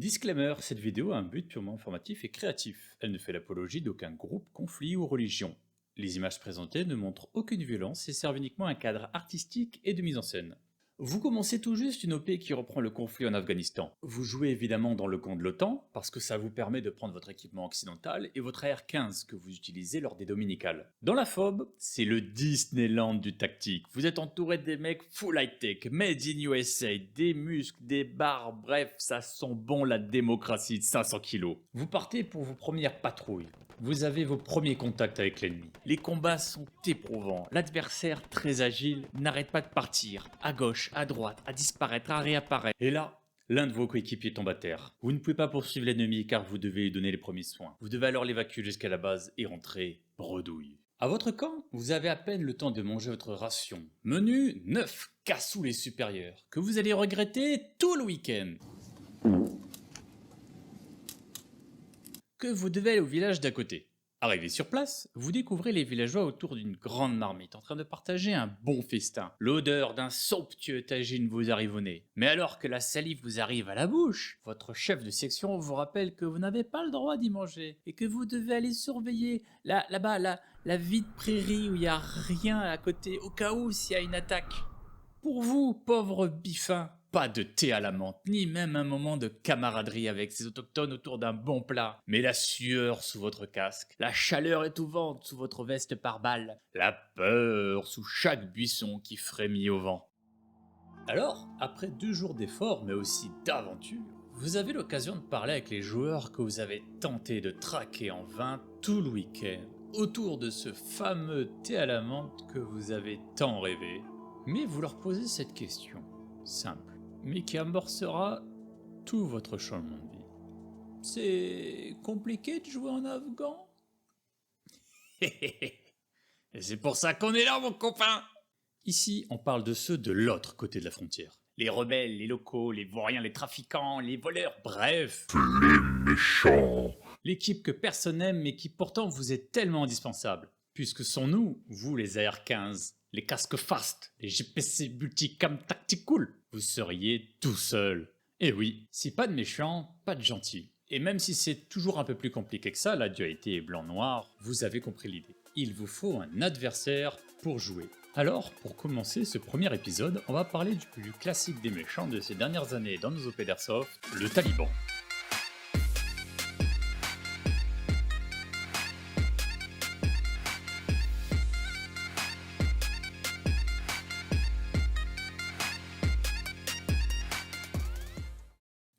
Disclaimer, cette vidéo a un but purement informatif et créatif. Elle ne fait l'apologie d'aucun groupe, conflit ou religion. Les images présentées ne montrent aucune violence et servent uniquement un cadre artistique et de mise en scène. Vous commencez tout juste une OP qui reprend le conflit en Afghanistan. Vous jouez évidemment dans le camp de l'OTAN, parce que ça vous permet de prendre votre équipement occidental et votre AR-15 que vous utilisez lors des dominicales. Dans la FOB, c'est le Disneyland du tactique. Vous êtes entouré des mecs full high-tech, made in USA, des muscles, des barres, bref, ça sent bon la démocratie de 500 kilos. Vous partez pour vos premières patrouilles. Vous avez vos premiers contacts avec l'ennemi. Les combats sont éprouvants. L'adversaire, très agile, n'arrête pas de partir, à gauche, à droite, à disparaître, à réapparaître. Et là, l'un de vos coéquipiers tombe à terre. Vous ne pouvez pas poursuivre l'ennemi car vous devez lui donner les premiers soins. Vous devez alors l'évacuer jusqu'à la base et rentrer bredouille. À votre camp, vous avez à peine le temps de manger votre ration. Menu 9 cassoulet supérieurs que vous allez regretter tout le week-end. Que vous devez aller au village d'à côté. Arrivé sur place, vous découvrez les villageois autour d'une grande marmite en train de partager un bon festin. L'odeur d'un somptueux tagine vous arrive au nez. Mais alors que la salive vous arrive à la bouche, votre chef de section vous rappelle que vous n'avez pas le droit d'y manger et que vous devez aller surveiller là-bas la vide prairie où il n'y a rien à côté au cas où s'il y a une attaque. Pour vous, pauvres biffins, pas de thé à la menthe, ni même un moment de camaraderie avec ces autochtones autour d'un bon plat, mais la sueur sous votre casque, la chaleur étouvante sous votre veste par balle, la peur sous chaque buisson qui frémit au vent. Alors, après 2 jours d'efforts, mais aussi d'aventure, vous avez l'occasion de parler avec les joueurs que vous avez tenté de traquer en vain tout le week-end, autour de ce fameux thé à la menthe que vous avez tant rêvé. Mais vous leur posez cette question, simple, mais qui amorcera tout votre changement de vie. C'est compliqué de jouer en afghan? Et c'est pour ça qu'on est là, mon copain! Ici, on parle de ceux de l'autre côté de la frontière. Les rebelles, les locaux, les vauriens, les trafiquants, les voleurs, bref. Les méchants. L'équipe que personne n'aime mais qui pourtant vous est tellement indispensable. Puisque sans nous, vous les AR-15, les casques fast, les GPC Multicam Tactical, vous seriez tout seul. Et oui, si pas de méchants, pas de gentils. Et même si c'est toujours un peu plus compliqué que ça, la dualité est blanc-noir, vous avez compris l'idée. Il vous faut un adversaire pour jouer. Alors, pour commencer ce premier épisode, on va parler du plus classique des méchants de ces dernières années dans nos OP d'Airsoft, le Taliban.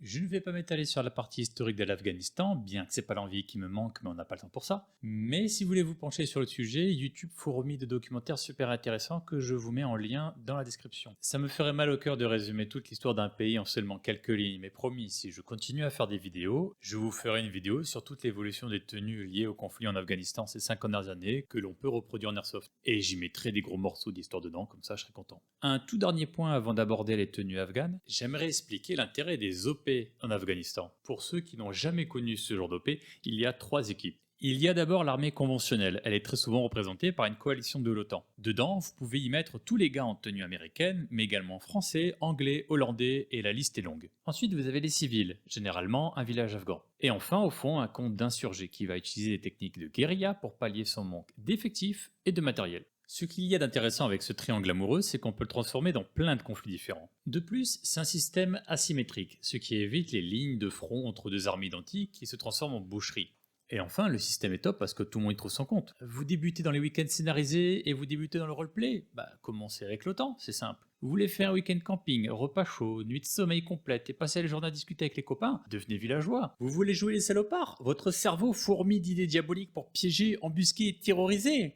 Je ne vais pas m'étaler sur la partie historique de l'Afghanistan, bien que c'est pas l'envie qui me manque, mais on n'a pas le temps pour ça. Mais si vous voulez vous pencher sur le sujet, YouTube fourmille de documentaires super intéressants que je vous mets en lien dans la description. Ça me ferait mal au cœur de résumer toute l'histoire d'un pays en seulement quelques lignes, mais promis, si je continue à faire des vidéos, je vous ferai une vidéo sur toute l'évolution des tenues liées au conflit en Afghanistan ces 5 dernières années que l'on peut reproduire en Airsoft. Et j'y mettrai des gros morceaux d'histoire dedans, comme ça je serai content. Un tout dernier point avant d'aborder les tenues afghanes, j'aimerais expliquer l'intérêt des OP en Afghanistan. Pour ceux qui n'ont jamais connu ce genre d'OP, il y a 3 équipes. Il y a d'abord l'armée conventionnelle, elle est très souvent représentée par une coalition de l'OTAN. Dedans, vous pouvez y mettre tous les gars en tenue américaine, mais également français, anglais, hollandais, et la liste est longue. Ensuite, vous avez les civils, généralement un village afghan. Et enfin, au fond, un compte d'insurgé qui va utiliser des techniques de guérilla pour pallier son manque d'effectifs et de matériel. Ce qu'il y a d'intéressant avec ce triangle amoureux, c'est qu'on peut le transformer dans plein de conflits différents. De plus, c'est un système asymétrique, ce qui évite les lignes de front entre 2 armées identiques qui se transforment en boucherie. Et enfin, le système est top parce que tout le monde y trouve son compte. Vous débutez dans les week-ends scénarisés et vous débutez dans le roleplay? Commencez avec l'OTAN, c'est simple. Vous voulez faire un week-end camping, repas chaud, nuit de sommeil complète et passer la journée à discuter avec les copains? Devenez villageois. Vous voulez jouer les salopards? Votre cerveau fourmille d'idées diaboliques pour piéger, embusquer et terroriser?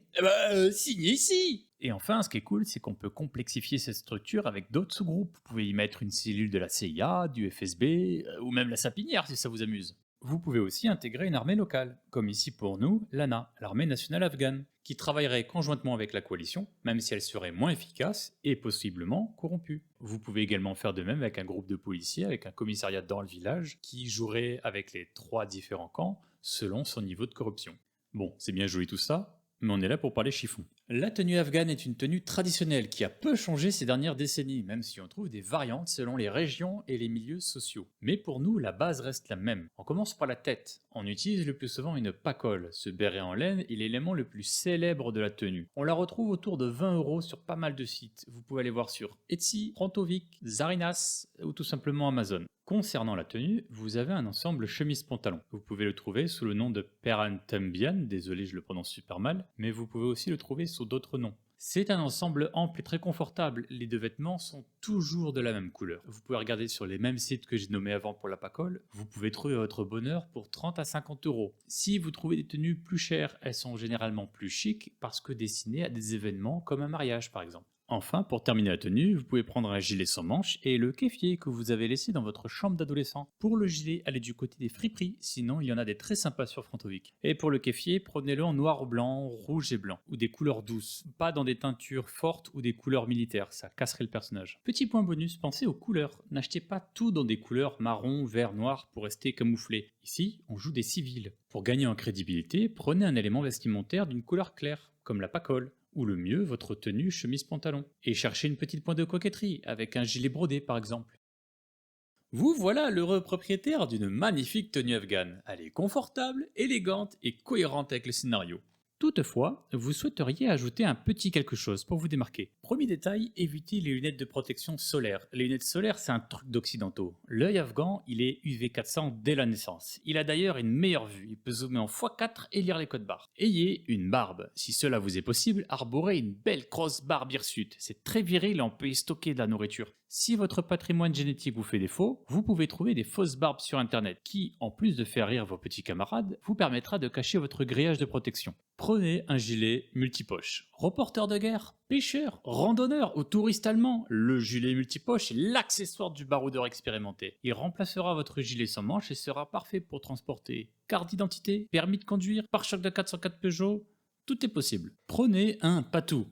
Signez ici! Et enfin, ce qui est cool, c'est qu'on peut complexifier cette structure avec d'autres sous-groupes. Vous pouvez y mettre une cellule de la CIA, du FSB, ou même la sapinière si ça vous amuse. Vous pouvez aussi intégrer une armée locale, comme ici pour nous, l'ANA, l'armée nationale afghane, qui travaillerait conjointement avec la coalition, même si elle serait moins efficace et possiblement corrompue. Vous pouvez également faire de même avec un groupe de policiers, avec un commissariat dans le village, qui jouerait avec les 3 différents camps selon son niveau de corruption. Bon, c'est bien joli tout ça, mais on est là pour parler chiffon. La tenue afghane est une tenue traditionnelle qui a peu changé ces dernières décennies, même si on trouve des variantes selon les régions et les milieux sociaux. Mais pour nous, la base reste la même. On commence par la tête. On utilise le plus souvent une pacole. Ce béret en laine est l'élément le plus célèbre de la tenue. On la retrouve autour de 20 € sur pas mal de sites. Vous pouvez aller voir sur Etsy, Prontovic, Zarinas ou tout simplement Amazon. Concernant la tenue, vous avez un ensemble chemise-pantalon. Vous pouvez le trouver sous le nom de Perantambian, désolé je le prononce super mal, mais vous pouvez aussi le trouver sous d'autres noms. C'est un ensemble ample et très confortable, les deux vêtements sont toujours de la même couleur. Vous pouvez regarder sur les mêmes sites que j'ai nommés avant pour la pacole, vous pouvez trouver votre bonheur pour 30 à 50 €. Si vous trouvez des tenues plus chères, elles sont généralement plus chic parce que destinées à des événements comme un mariage par exemple. Enfin, pour terminer la tenue, vous pouvez prendre un gilet sans manches et le kéfier que vous avez laissé dans votre chambre d'adolescent. Pour le gilet, allez du côté des friperies, sinon il y en a des très sympas sur Frontovic. Et pour le kéfier, prenez-le en noir, blanc, rouge et blanc, ou des couleurs douces, pas dans des teintures fortes ou des couleurs militaires, ça casserait le personnage. Petit point bonus, pensez aux couleurs. N'achetez pas tout dans des couleurs marron, vert, noir pour rester camouflé. Ici, on joue des civils. Pour gagner en crédibilité, prenez un élément vestimentaire d'une couleur claire, comme la pacole. Ou le mieux, votre tenue chemise-pantalon. Et cherchez une petite pointe de coquetterie, avec un gilet brodé par exemple. Vous voilà l'heureux propriétaire d'une magnifique tenue afghane. Elle est confortable, élégante et cohérente avec le scénario. Toutefois, vous souhaiteriez ajouter un petit quelque chose pour vous démarquer. Premier détail, évitez les lunettes de protection solaire. Les lunettes solaires, c'est un truc d'occidentaux. L'œil afghan, il est UV 400 dès la naissance. Il a d'ailleurs une meilleure vue, il peut zoomer en x4 et lire les codes barres. Ayez une barbe. Si cela vous est possible, arborez une belle grosse barbe hirsute. C'est très viril et on peut y stocker de la nourriture. Si votre patrimoine génétique vous fait défaut, vous pouvez trouver des fausses barbes sur internet qui, en plus de faire rire vos petits camarades, vous permettra de cacher votre grillage de protection. Prenez un gilet multipoche. Reporter de guerre, pêcheur, randonneur ou touriste allemand, le gilet multipoche est l'accessoire du baroudeur expérimenté. Il remplacera votre gilet sans manche et sera parfait pour transporter carte d'identité, permis de conduire, pare-choc de 404 Peugeot, tout est possible. Prenez un patou.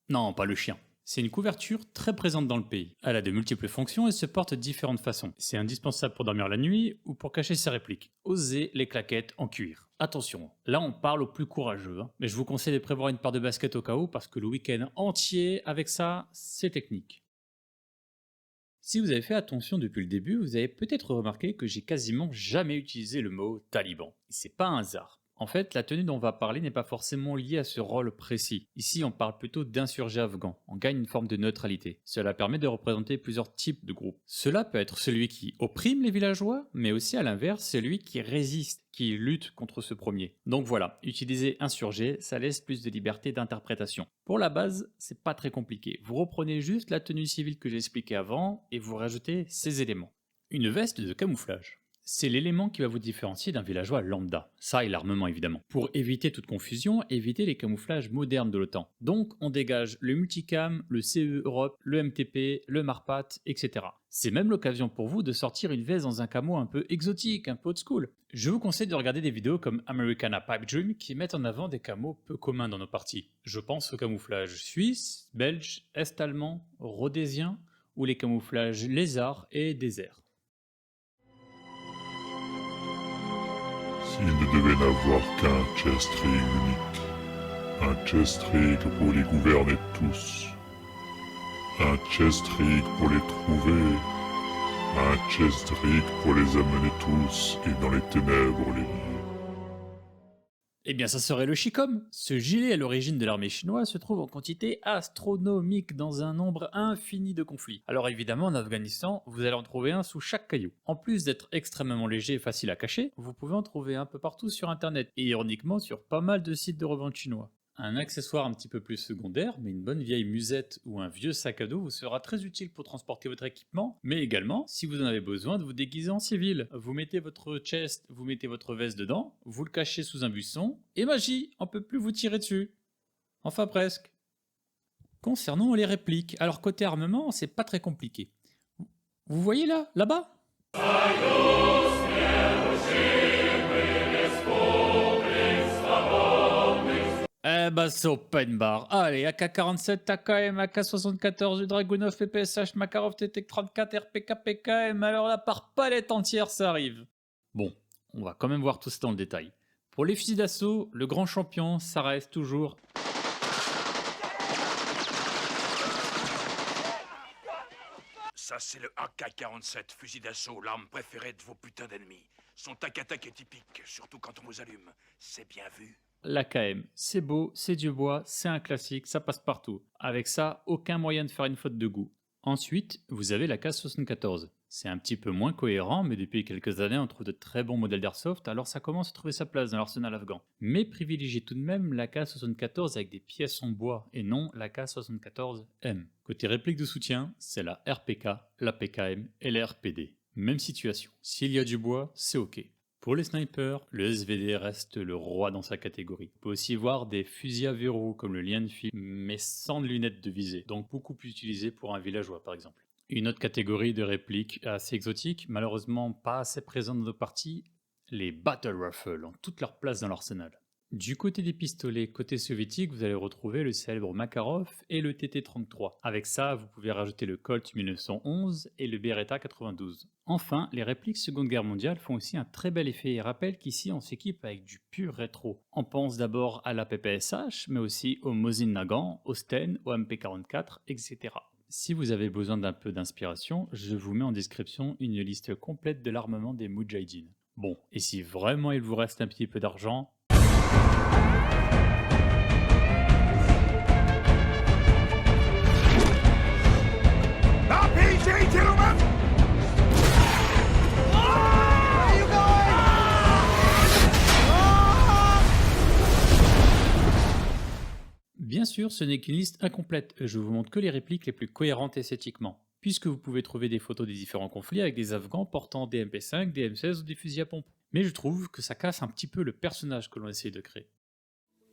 Non, pas le chien. C'est une couverture très présente dans le pays. Elle a de multiples fonctions et se porte de différentes façons. C'est indispensable pour dormir la nuit ou pour cacher ses répliques. Osez les claquettes en cuir. Attention, là on parle aux plus courageux, mais je vous conseille de prévoir une paire de baskets au cas où parce que le week-end entier avec ça, c'est technique. Si vous avez fait attention depuis le début, vous avez peut-être remarqué que j'ai quasiment jamais utilisé le mot taliban. C'est pas un hasard. En fait, la tenue dont on va parler n'est pas forcément liée à ce rôle précis. Ici, on parle plutôt d'insurgés afghans. On gagne une forme de neutralité. Cela permet de représenter plusieurs types de groupes. Cela peut être celui qui opprime les villageois, mais aussi à l'inverse, celui qui résiste, qui lutte contre ce premier. Donc voilà, utiliser insurgé, ça laisse plus de liberté d'interprétation. Pour la base, c'est pas très compliqué. Vous reprenez juste la tenue civile que j'ai expliquée avant et vous rajoutez ces éléments. Une veste de camouflage. C'est l'élément qui va vous différencier d'un villageois lambda, ça et l'armement évidemment. Pour éviter toute confusion, évitez les camouflages modernes de l'OTAN. Donc on dégage le multicam, le CE Europe, le MTP, le Marpat, etc. C'est même l'occasion pour vous de sortir une veste dans un camo un peu exotique, un peu old school. Je vous conseille de regarder des vidéos comme Americana Pipe Dream qui mettent en avant des camos peu communs dans nos parties. Je pense au camouflage suisse, belge, est-allemand, rhodésien ou les camouflages lézard et désert. S'il ne devait n'avoir qu'un chest-rig unique, un chest-rig pour les gouverner tous, un chest-rig pour les trouver, un chest-rig pour les amener tous et dans les ténèbres les lier. Eh bien, ça serait le Chicom. Ce gilet à l'origine de l'armée chinoise se trouve en quantité astronomique dans un nombre infini de conflits. Alors évidemment, en Afghanistan, vous allez en trouver un sous chaque caillou. En plus d'être extrêmement léger et facile à cacher, vous pouvez en trouver un peu partout sur internet, et ironiquement sur pas mal de sites de revente chinois. Un accessoire un petit peu plus secondaire, mais une bonne vieille musette ou un vieux sac à dos vous sera très utile pour transporter votre équipement, mais également si vous en avez besoin de vous déguiser en civil. Vous mettez votre chest, vous mettez votre veste dedans, vous le cachez sous un buisson, et magie, on peut plus vous tirer dessus. Enfin presque. Concernant les répliques, alors côté armement, c'est pas très compliqué. Vous voyez là, là-bas ? Eh bah c'est open bar. Allez, AK-47, AKM, AK-74, Dragunov, PPSH, Makarov, TT-34, RPK, PKM, alors là par palette entière ça arrive. Bon, on va quand même voir tout ça dans le détail. Pour les fusils d'assaut, le grand champion, ça reste toujours... Ça, c'est le AK-47, fusil d'assaut, l'arme préférée de vos putains d'ennemis. Son tac-à-tac est typique, surtout quand on vous allume. C'est bien vu. L'AKM, c'est beau, c'est du bois, c'est un classique, ça passe partout. Avec ça, aucun moyen de faire une faute de goût. Ensuite, vous avez l'AK-74. C'est un petit peu moins cohérent, mais depuis quelques années, on trouve de très bons modèles d'airsoft, alors ça commence à trouver sa place dans l'arsenal afghan. Mais privilégiez tout de même l'AK-74 avec des pièces en bois, et non l'AK-74M. Côté réplique de soutien, c'est la RPK, la PKM et la RPD. Même situation. S'il y a du bois, c'est ok. Pour les snipers, le SVD reste le roi dans sa catégorie. On peut aussi voir des fusils à verrou comme le Lee-Enfield, mais sans lunettes de visée, donc beaucoup plus utilisé pour un villageois par exemple. Une autre catégorie de répliques assez exotique, malheureusement pas assez présente dans nos parties, les Battle Rifles ont toute leur place dans l'arsenal. Du côté des pistolets, côté soviétique, vous allez retrouver le célèbre Makarov et le TT-33. Avec ça, vous pouvez rajouter le Colt 1911 et le Beretta 92. Enfin, les répliques Seconde Guerre mondiale font aussi un très bel effet et rappellent qu'ici on s'équipe avec du pur rétro. On pense d'abord à la PPSH, mais aussi au Mosin Nagant, au Sten, au MP44, etc. Si vous avez besoin d'un peu d'inspiration, je vous mets en description une liste complète de l'armement des Moudjahidines. Bon, et si vraiment il vous reste un petit peu d'argent, bien sûr, ce n'est qu'une liste incomplète, je vous montre que les répliques les plus cohérentes esthétiquement, puisque vous pouvez trouver des photos des différents conflits avec des Afghans portant des MP5, des M16 ou des fusils à pompe. Mais je trouve que ça casse un petit peu le personnage que l'on essaye de créer.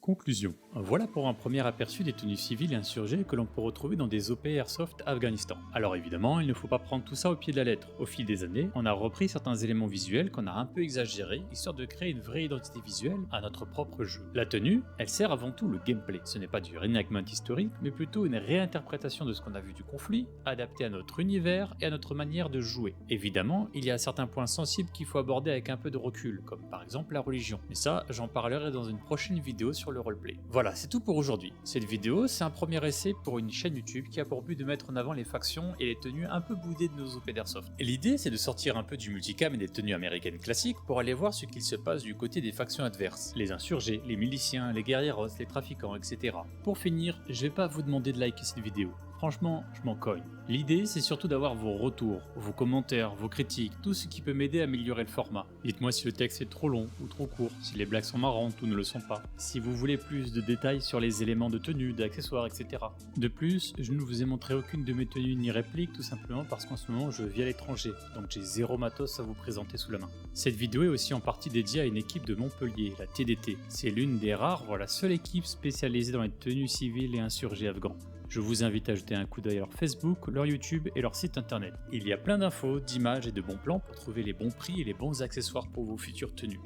Conclusion. Voilà pour un premier aperçu des tenues civiles et insurgées que l'on peut retrouver dans des OP Airsoft Afghanistan. Alors évidemment, il ne faut pas prendre tout ça au pied de la lettre. Au fil des années, on a repris certains éléments visuels qu'on a un peu exagérés, histoire de créer une vraie identité visuelle à notre propre jeu. La tenue, elle sert avant tout le gameplay. Ce n'est pas du reenactment historique, mais plutôt une réinterprétation de ce qu'on a vu du conflit, adapté à notre univers et à notre manière de jouer. Évidemment, il y a certains points sensibles qu'il faut aborder avec un peu de recul, comme par exemple la religion. Mais ça, j'en parlerai dans une prochaine vidéo sur le roleplay. Voilà, c'est tout pour aujourd'hui. Cette vidéo, c'est un premier essai pour une chaîne YouTube qui a pour but de mettre en avant les factions et les tenues un peu boudées de nos OP d'Airsoft. Et l'idée, c'est de sortir un peu du multicam et des tenues américaines classiques pour aller voir ce qu'il se passe du côté des factions adverses. Les insurgés, les miliciens, les guerrieros, les trafiquants, etc. Pour finir, je vais pas vous demander de liker cette vidéo. Franchement, je m'en cogne. L'idée, c'est surtout d'avoir vos retours, vos commentaires, vos critiques, tout ce qui peut m'aider à améliorer le format. Dites-moi si le texte est trop long ou trop court, si les blagues sont marrantes ou ne le sont pas, si vous voulez plus de détails sur les éléments de tenue, d'accessoires, etc. De plus, je ne vous ai montré aucune de mes tenues ni répliques, tout simplement parce qu'en ce moment je vis à l'étranger, donc j'ai zéro matos à vous présenter sous la main. Cette vidéo est aussi en partie dédiée à une équipe de Montpellier, la TDT. C'est l'une des rares, voire la seule équipe spécialisée dans les tenues civiles et insurgés afghans. Je vous invite à jeter un coup d'œil à leur Facebook, leur YouTube et leur site internet. Il y a plein d'infos, d'images et de bons plans pour trouver les bons prix et les bons accessoires pour vos futures tenues.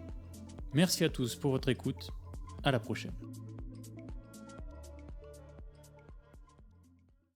Merci à tous pour votre écoute, à la prochaine.